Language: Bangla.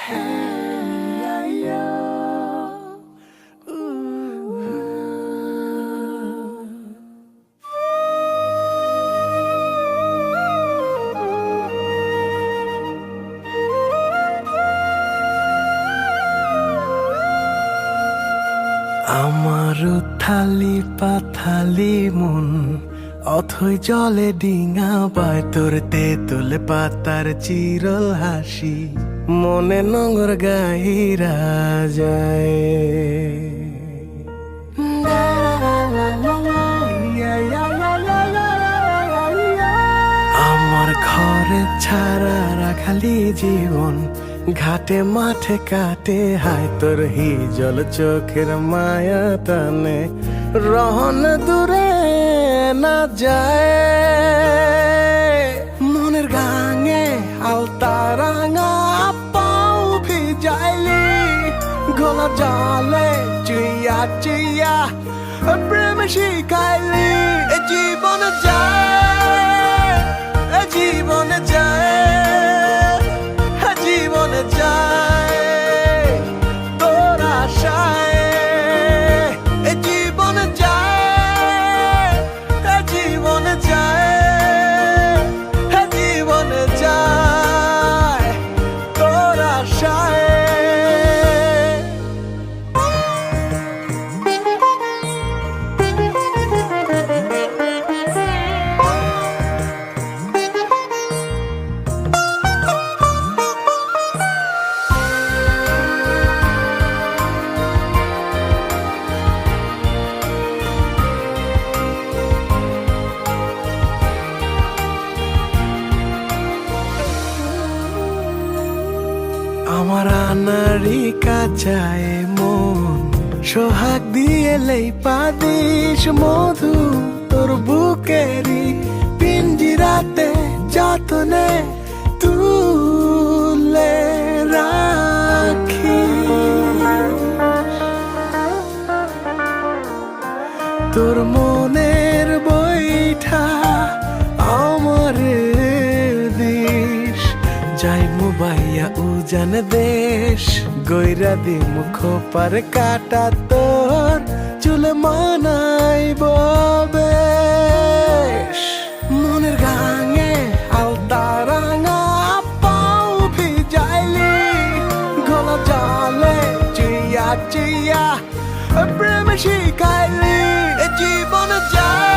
আমার উথালি পাথালি মন অথই জলে ডিঙা বায় তোর তেঁতুল পাতার চিরল হাসি মনে নোংর গাইরা যায়। আমার ঘরে ছাড়া রাখালি জীবন ঘাটে মাঠে কাটে হায় তোর হিজল চোখের মায়া টানে রহন দূরে না যায়। মনের গাঙে আলতা রাঙা পাও ভিজাইলি গলা জালে চুইয়া চুইয়া প্রেম শিখাইলি জীবন যায় জীবন যায় জীবন যায় তোর আশায় জীবন যায় জীবন যায় জীবন যায় তোর আশায়। আমার আনারি কাচায় মন সোহাগ দিয়েলেই পাদিস মধু তোর বুকেরি পিঞ্জিরাতে যতনে তুলে রাখি তোর মনের বইঠা আমার যাই মুবাইয়া উজান দেশ গইরা দি মুখ পার কাটা তোর চুল মানাইব বেশ। মনের গাঙে আলতা রাঙা পাও ভিজাইলি গলা জালে চুইয়া চুইয়া প্রেম শিখাইলি জীবন যায়